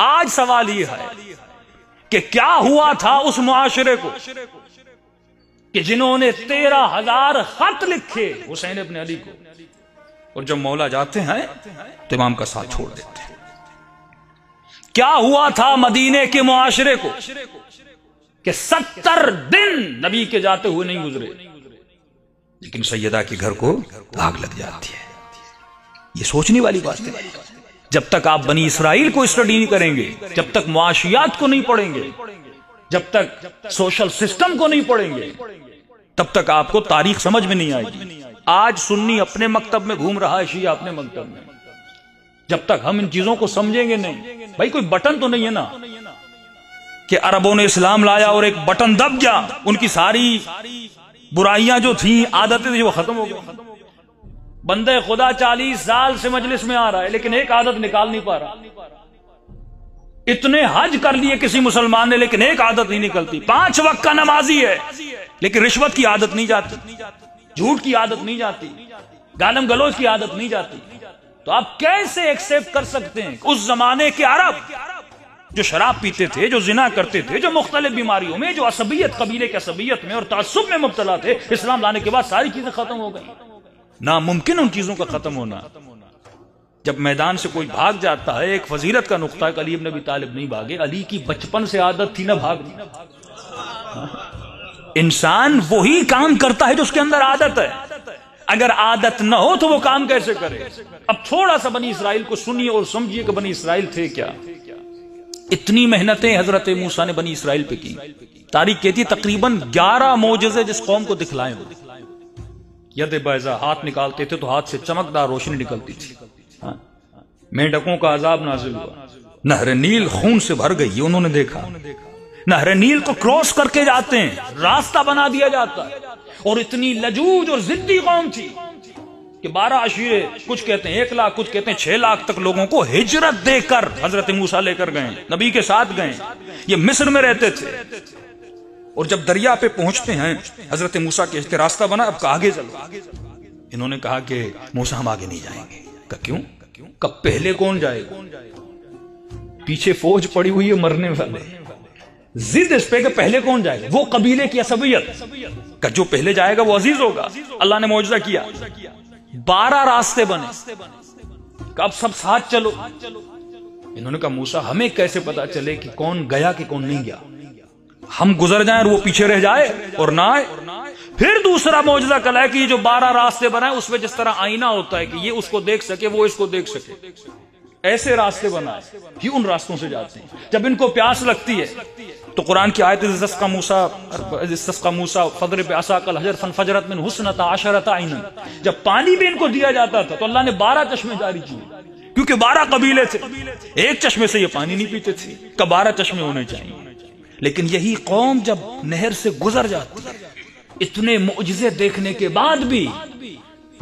آج سوال یہ ہے کہ کیا ہوا تھا اس معاشرے کو کہ جنہوں نے 13,000 خط لکھے حسین ابن علی کو، اور جب مولا جاتے ہیں تو امام کا ساتھ چھوڑ دیتے ہیں؟ کیا ہوا تھا مدینے کے معاشرے کو کہ 70 دن نبی کے جاتے ہوئے نہیں گزرے، لیکن سیدہ کے گھر کو آگ لگ جاتی ہے؟ یہ سوچنے والی بات ہے۔ جب تک آپ بنی اسرائیل کو اسٹڈی نہیں کریں گے، جب تک معاشیات کو نہیں پڑھیں گے، جب تک سوشل سسٹم کو نہیں پڑھیں گے، تب تک آپ کو تاریخ سمجھ میں نہیں آئے گی۔ آج سنی اپنے مکتب میں گھوم رہا ہے، شیعہ اپنے مکتب میں۔ جب تک ہم ان چیزوں کو سمجھیں گے نہیں، بھائی کوئی بٹن تو نہیں ہے نا کہ عربوں نے اسلام لایا اور ایک بٹن دب گیا، ان کی ساری برائیاں جو تھیں، عادتیں تھیں، وہ ختم ہو گئی۔ بندے خدا 40 سال سے مجلس میں آ رہا ہے لیکن ایک عادت نکال نہیں پا رہا۔ اتنے حج کر لیے کسی مسلمان نے لیکن ایک عادت نہیں نکلتی۔ 5 وقت کا نمازی ہے لیکن رشوت کی عادت نہیں جاتی، جھوٹ کی عادت نہیں جاتی، گالم گلوچ کی عادت نہیں جاتی۔ تو آپ کیسے ایکسپٹ کر سکتے ہیں اس زمانے کے عرب جو شراب پیتے تھے، جو زنا کرتے تھے، جو مختلف بیماریوں میں، جو عصبیت، قبیلے کے عصبیت میں اور تعصب میں مبتلا تھے، اسلام لانے کے بعد ساری چیزیں ختم ہو گئی؟ ناممکن ان چیزوں کا ختم ہونا۔ جب میدان سے کوئی بھاگ جاتا ہے، ایک فضیلت کا نقطہ ہے کہ علی بن ابی طالب نہیں بھاگے، علی کی بچپن سے عادت تھی نہ بھاگنا۔ انسان وہی کام کرتا ہے جو اس کے اندر عادت ہے، اگر عادت نہ ہو تو وہ کام کیسے کرے؟ اب تھوڑا سا بنی اسرائیل کو سنیے اور سمجھیے کہ بنی اسرائیل تھے کیا۔ اتنی محنتیں حضرت موسیٰ نے بنی اسرائیل پہ کی، تاریخ کہتی ہے تقریباً 11 معجزے جس قوم کو دکھلائے ہو۔ ید بیضا، ہاتھ نکالتے تھے تو ہاتھ سے چمکدار روشنی نکلتی تھی۔ مینڈکوں کا عذاب نازل ہوا، نہر نیل خون سے بھر گئی، یہ انہوں نے دیکھا۔ نہر نیل کو کراس کر کے جاتے ہیں، راستہ بنا دیا جاتا ہے، اور اتنی لجوج اور ضدی قوم تھی کہ 12 عشیرے، کچھ کہتے ہیں 1 لاکھ، کچھ کہتے ہیں 6 لاکھ تک لوگوں کو ہجرت دے کر حضرت موسیٰ لے کر گئے، نبی کے ساتھ گئے۔ یہ مصر میں رہتے تھے، اور جب دریا پہ پہنچتے ہیں حضرت موسیٰ کہتے راستہ بنا، اب آگے چلو۔ انہوں نے کہا کہ موسیٰ ہم آگے نہیں جائیں گے۔ کہا کیوں؟ کب پہلے کون جائے گا؟ پیچھے فوج پڑی ہوئی ہے مرنے والے، ضد اس پہ کہ پہلے کون جائے گا؟ وہ قبیلے کی عصبیت کہ جو پہلے جائے گا وہ عزیز ہوگا۔ اللہ نے معجزہ کیا، 12 راستے بنے، کہ اب سب ساتھ چلو۔ انہوں نے کہا موسیٰ ہمیں کیسے پتا چلے کہ کون گیا کہ کون نہیں گیا؟ ہم گزر جائیں اور وہ پیچھے رہ جائے اور نہ آئے۔ پھر دوسرا معجزہ کلا ہے کہ یہ جو 12 راستے بنائے اس میں جس طرح آئینہ ہوتا ہے کہ یہ اس کو دیکھ سکے، وہ اس کو دیکھ سکے، ایسے راستے بنائے، یہ ان راستوں سے جاتے ہیں۔ جب ان کو پیاس لگتی ہے تو قرآن کی آیت استسقى موسیٰ فضرب بعصاک الحجر فانفجرت منہ اثنتا عشرۃ عینا، جب پانی بھی ان کو دیا جاتا تھا تو اللہ نے 12 چشمے جاری کیے، کیونکہ 12 قبیلے تھے، ایک چشمے سے یہ پانی نہیں پیتے تھے، کہ 12 چشمے ہونے چاہیے۔ لیکن یہی قوم جب نہر سے گزر جاتی ہے، اتنے معجزے دیکھنے کے بعد بھی،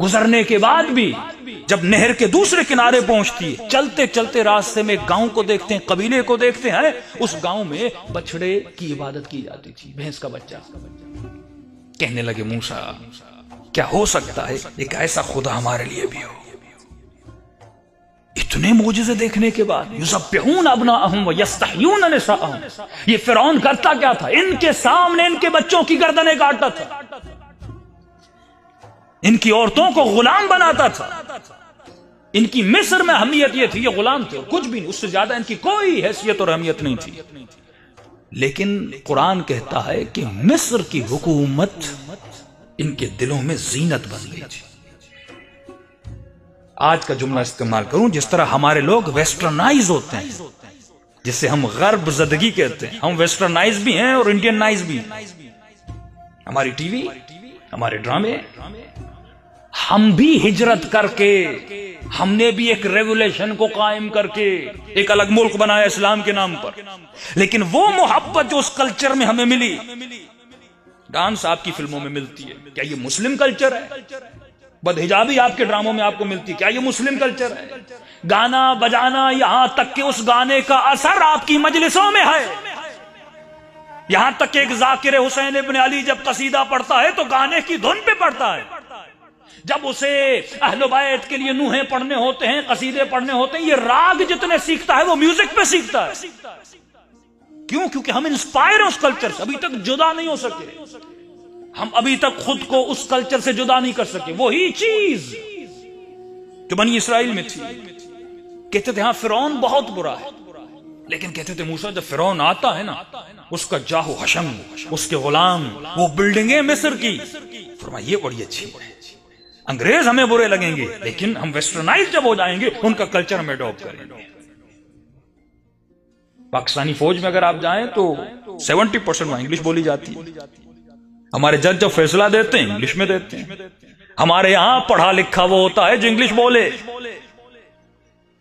گزرنے کے بعد بھی، جب نہر کے دوسرے کنارے پہنچتی ہے، چلتے چلتے راستے میں گاؤں کو دیکھتے ہیں، قبیلے کو دیکھتے ہیں، اس گاؤں میں بچڑے کی عبادت کی جاتی تھی، بھینس کا بچہ۔ کہنے لگے موسیٰ کیا ہو سکتا ہے ایک ایسا خدا ہمارے لیے بھی ہو؟ اتنے معجزے دیکھنے کے بعد یذبحون ابناءہم ویستحیون نساءہم، یہ فرعون کرتا کیا تھا؟ ان کے سامنے ان کے بچوں کی گردنیں کاٹتا تھا، ان کی عورتوں کو غلام بناتا تھا۔ ان کی مصر میں اہمیت یہ تھی، یہ غلام تھے، کچھ بھی نہیں، اس سے زیادہ ان کی کوئی حیثیت اور اہمیت نہیں تھی۔ لیکن قرآن کہتا ہے کہ مصر کی حکومت ان کے دلوں میں زینت بن گئی تھی۔ آج کا جملہ استعمال کروں، جس طرح ہمارے لوگ ویسٹرنائز ہوتے ہیں، جسے ہم غرب زدگی کہتے ہیں، ہم ویسٹرنائز بھی ہیں اور انڈینائز بھی ہیں۔ ہماری ٹی وی، ہمارے ڈرامے، ہم بھی ہجرت کر کے، ہم نے بھی ایک ریولیشن کو قائم کر کے ایک الگ ملک بنایا اسلام کے نام پر، لیکن وہ محبت جو اس کلچر میں ہمیں ملی، ڈانس آپ کی فلموں میں ملتی ہے، کیا یہ مسلم کلچر ہے؟ بدحجابی آپ کے ڈراموں میں آپ کو ملتی ہے، کیا یہ مسلم کلچر ہے؟ گانا بجانا، یہاں تک کہ اس گانے کا اثر آپ کی مجلسوں میں ہے، یہاں تک کہ ایک ذاکر حسین ابن علی جب قصیدہ پڑھتا ہے تو گانے کی دھن پہ پڑھتا ہے، جب اسے اہل بیت کے لیے نوحے پڑھنے ہوتے ہیں، قصیدے پڑھنے ہوتے ہیں، یہ راگ جتنے سیکھتا ہے وہ میوزک پہ سیکھتا ہے. کیوں؟ کیونکہ ہم انسپائر ہیں اس کلچر سے، ابھی تک جدا نہیں ہو سکے. ہم ابھی تک خود کو اس کلچر سے جدا نہیں کر سکے. وہی چیز جو بنی اسرائیل میں تھی. کہتے تھے ہاں فرعون بہت برا ہے، لیکن کہتے تھے موسیٰ جب فرعون آتا ہے نا، اس کا جاہ و حشم، اس کے غلام، وہ بلڈنگیں مصر کی، فرمایا یہ بڑی اچھی ہے. انگریز ہمیں برے لگیں گے، لیکن ہم ویسٹرنائز جب ہو جائیں گے ان کا کلچر ہم اڈاپٹ کریں گے. پاکستانی فوج میں اگر آپ جائیں تو 70% وہاں انگلش بولی جاتی ہے. ہمارے جج جب فیصلہ دیتے ہیں انگلش میں دیتے ہیں. ہمارے یہاں پڑھا لکھا وہ ہوتا ہے جو انگلش بولے،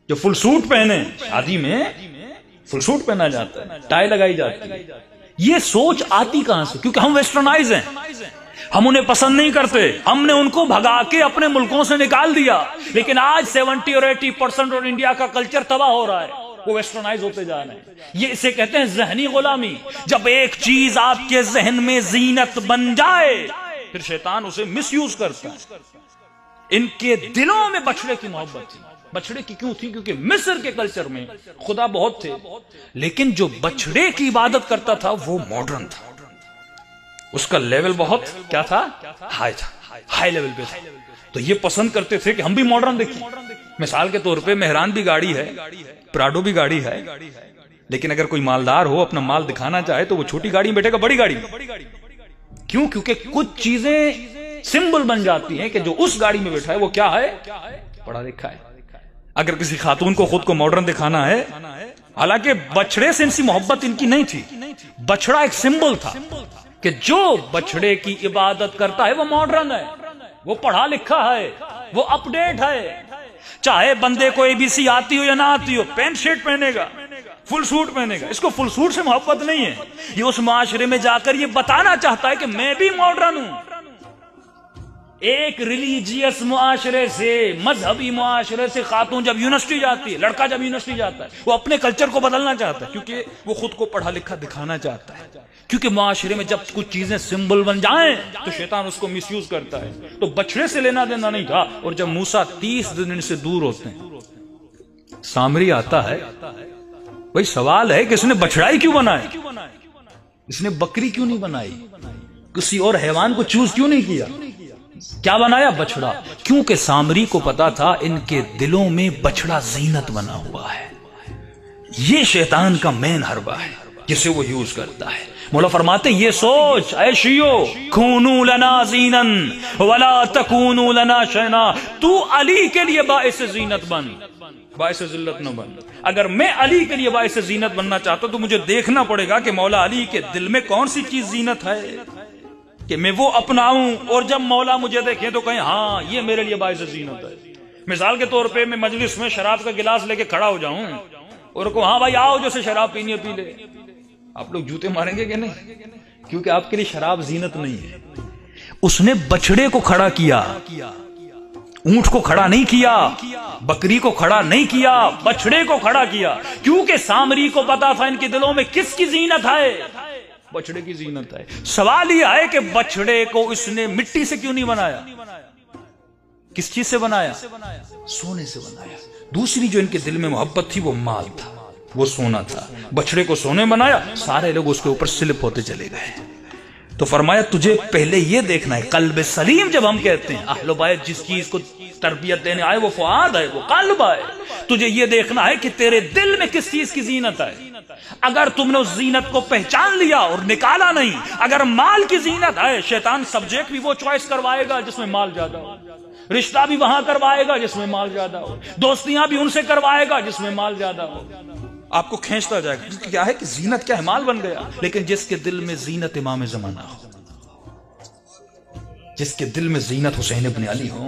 جو فل سوٹ پہنے. شادی میں فل سوٹ پہنا جاتا ہے، ٹائی لگائی جاتی ہے. یہ سوچ آتی کہاں سے؟ کیونکہ ہم ویسٹرنائز ہیں، ہم انہیں پسند نہیں کرتے، ہم نے ان کو بھگا کے اپنے ملکوں سے نکال دیا. لیکن آج 70 اور 80% اور انڈیا کا کلچر تباہ ہو رہا ہے، وہ ویسٹرنائز ہوتے جا رہے ہیں. یہ اسے کہتے ہیں ذہنی غلامی. جب ایک چیز آپ کے ذہن میں زینت بن جائے پھر شیطان اسے مس یوز کرتا ہے. ان کے دلوں میں بچڑے کی محبت تھی. بچڑے کی کیوں تھی؟ کیونکہ مصر کے کلچر میں خدا بہت تھے، لیکن جو بچڑے کی عبادت کرتا تھا وہ ماڈرن تھا. اس کا لیول بہت کیا تھا؟ ہائی تھا، ہائی لیول پہ تھا. تو یہ پسند کرتے تھے کہ ہم بھی ماڈرن دیکھیں. مثال کے طور پہ مہران بھی گاڑی ہے، پراڈو بھی گاڑی ہے، لیکن اگر کوئی مالدار ہو اپنا مال دکھانا چاہے تو وہ چھوٹی گاڑی میں بیٹھے گا بڑی گاڑی میں. کیوں؟ کیونکہ کچھ چیزیں سمبل بن جاتی ہیں کہ جو اس گاڑی میں بیٹھا ہے وہ کیا ہے؟ پڑھا لکھا ہے. اگر کسی خاتون کو خود کو ماڈرن دکھانا ہے، حالانکہ بچڑے سے ان سی محبت ان کی نہیں تھی، بچڑا ایک سمبل تھا کہ جو بچڑے کی عبادت کرتا ہے وہ ماڈرن ہے، وہ پڑھا لکھا ہے، وہ اپ ڈیٹ ہے. چاہے بندے کو ABC آتی ہو یا نہ آتی ہو، پینٹ شرٹ پہنے گا، فل سوٹ پہنے گا. اس کو فل سوٹ سے محبت نہیں ہے، یہ اس معاشرے میں جا کر یہ بتانا چاہتا ہے کہ میں بھی ماڈرن ہوں. ایک ریلیجیس معاشرے سے، مذہبی معاشرے سے خاتون جب یونیورسٹی جاتی ہے، لڑکا جب یونیورسٹی جاتا ہے، وہ اپنے کلچر کو بدلنا چاہتا ہے کیونکہ وہ خود کو پڑھا لکھا دکھانا چاہتا ہے. کیونکہ معاشرے میں جب کچھ چیزیں سمبل بن جائیں تو شیطان اس کو مس یوز کرتا ہے. تو بچڑے سے لینا دینا نہیں تھا. اور جب موسیٰ 30 دن سے دور ہوتے ہیں، سامری آتا ہے. بھئی سوال ہے کہ اس نے بچڑا ہی کیوں بنایا؟ اس نے بکری کیوں نہیں بنائی؟ کسی اور حیوان کو چوز کیوں نہیں کیا؟ کیا بنایا؟ بچڑا. کیونکہ سامری کو پتا تھا ان کے دلوں میں بچڑا زینت بنا ہوا ہے. یہ شیطان کا مین حربہ ہے جسے وہ یوز کرتا ہے. مولا فرماتے یہ سوچ اے شیو، کونو لنا زینن ولا تکونو لنا شینا. تو علی کے لیے باعث زینت بن، باعث ذلت نہ بن. اگر میں علی کے لیے باعث زینت بننا چاہتا ہوں تو مجھے دیکھنا پڑے گا کہ مولا علی کے دل میں کون سی چیز زینت ہے کہ میں وہ اپناؤں، اور جب مولا مجھے دیکھیں تو کہیں ہاں یہ میرے لیے باعث زینت ہے. مثال کے طور پہ میں مجلس میں شراب کا گلاس لے کے کھڑا ہو جاؤں اور کہوں ہاں بھائی آؤ جو سے شراب پینی ہے پی لے. آپ لوگ جوتے ماریں گے کہ نہیں؟ کیونکہ آپ کے لیے شراب زینت نہیں ہے. اس نے بچڑے کو کھڑا کیا، اونٹ کو کھڑا نہیں کیا، بکری کو کھڑا نہیں کیا، بچڑے کو کھڑا کیا. کیونکہ سامری کو پتا تھا ان کے دلوں میں کس کی زینت ہے؟ بچڑے کی زینت ہے. سوال یہ ہے کہ بچڑے کو اس نے مٹی سے کیوں نہیں بنایا؟ کس چیز سے بنایا؟ سونے سے بنایا. دوسری جو ان کے دل میں محبت تھی وہ مال تھا، وہ سونا تھا. بچڑے کو سونے بنایا، سارے لوگ اس کے اوپر سلپ ہوتے چلے گئے. تو فرمایا تجھے پہلے یہ دیکھنا ہے. قلب سلیم جب ہم کہتے ہیں، اہل بیت جس چیز کو تربیت دینے آئے وہ فؤاد ہے، وہ قلب ہے. تجھے یہ دیکھنا ہے کہ تیرے دل میں کس چیز کی زینت ہے. اگر تم نے اس زینت کو پہچان لیا اور نکالا نہیں، اگر مال کی زینت ہے، شیطان سبجیکٹ بھی وہ چوائس کروائے گا جس میں مال زیادہ ہو، رشتہ بھی وہاں کروائے گا جس میں مال زیادہ ہو، دوستیاں بھی ان سے کروائے گا جس میں مال زیادہ ہو. آپ کو کھینچتا جائے گا. کیا ہے کہ زینت کیا ہے؟ مال بن گیا. لیکن جس کے دل میں زینت امام زمانہ ہو، جس کے دل میں زینت حسین ابن علی ہو،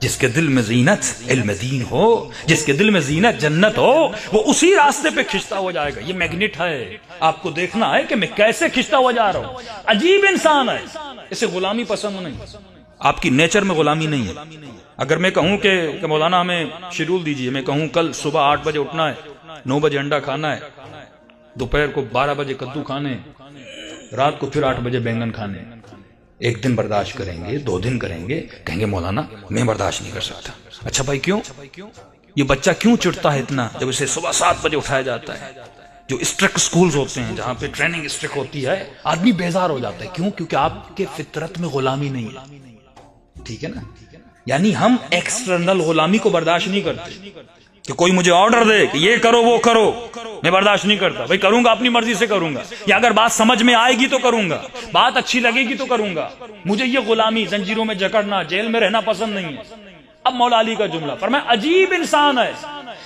جس کے دل میں زینت علم دین ہو، جس کے دل میں زینت جنت ہو، وہ اسی راستے پہ کھنچتا ہو جائے گا. یہ میگنیٹ ہے. آپ کو دیکھنا ہے کہ میں کیسے کھنچتا ہوا جا رہا ہوں. عجیب انسان ہے، اسے غلامی پسند نہیں. آپ کی نیچر میں غلامی نہیں ہے. اگر میں کہوں کہ مولانا ہمیں شیڈول دیجئے، میں کہوں کل صبح 8 بجے اٹھنا ہے، 9 بجے انڈا کھانا ہے، دوپہر کو 12 بجے کدو کھانے، رات کو پھر 8 بجے بینگن کھانے، ایک دن برداشت کریں گے، 2 دن کریں گے، کہیں گے مولانا میں برداشت نہیں کر سکتا۔ اچھا بھائی کیوں؟ یہ بچہ کیوں چڑھتا ہے اتنا جب اسے صبح 7 بجے اٹھایا جاتا ہے؟ جو اسٹرکٹ سکولز ہوتے ہیں جہاں پہ ٹریننگ اسٹرکٹ ہوتی ہے، آدمی بیزار ہو جاتا ہے۔ کیوں؟ کیونکہ آپ کے فطرت میں غلامی نہیں ہے، ٹھیک ہے نا؟ یعنی ہم ایکسٹرنل غلامی کو برداشت نہیں کرتے کہ کوئی مجھے آرڈر دے کہ یہ کرو وہ کرو، میں برداشت نہیں کرتا۔ بھائی کروں گا، اپنی مرضی سے کروں گا، یا اگر بات سمجھ میں آئے گی تو کروں گا، بات اچھی لگے گی تو کروں گا۔ مجھے یہ غلامی، زنجیروں میں جکڑنا، جیل میں رہنا پسند نہیں ہے۔ اب مولا علی کا جملہ، فرمایا عجیب انسان ہے،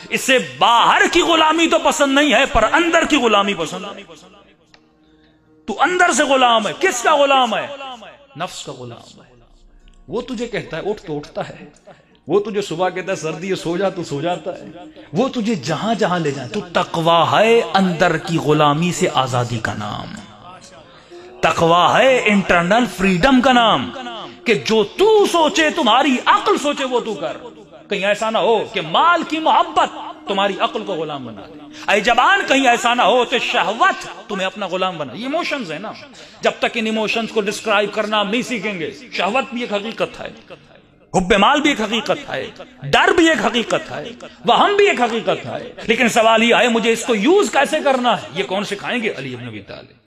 اسے باہر کی غلامی تو پسند نہیں ہے پر اندر کی غلامی پسند ہے۔ تو اندر سے غلام ہے، کس کا غلام ہے؟ نفس کا غلام ہے۔ وہ تجھے کہتا ہے اٹھ تو اٹھتا ہے، وہ تجھے صبح کہتا ہے سردی ہے سو جا تو سو جاتا ہے، وہ تجھے جہاں جہاں لے جائے۔ تو تقویٰ ہے اندر کی غلامی سے آزادی کا نام، تقویٰ ہے انٹرنل فریڈم کا نام، کہ جو تو سوچے، تمہاری عقل سوچے وہ تو کر۔ کہیں ایسا نہ ہو کہ مال کی محبت تمہاری عقل کو غلام بنا دے، اے جبان کہیں ایسا نہ ہو کہ شہوت تمہیں اپنا غلام بنا۔ یہ ایموشنز ہیں نا، جب تک ان ایموشنز کو ڈسکرائب کرنا ہم نہیں سیکھیں گے۔ شہوت بھی ایک حقیقت ہے، حب مال بھی ایک حقیقت ہے، ڈر بھی ایک حقیقت ہے، وہم بھی ایک حقیقت ہے، لیکن سوال یہ ہے مجھے اس کو یوز کیسے کرنا ہے، یہ کون سکھائیں گے؟ علی بن ابی طالب۔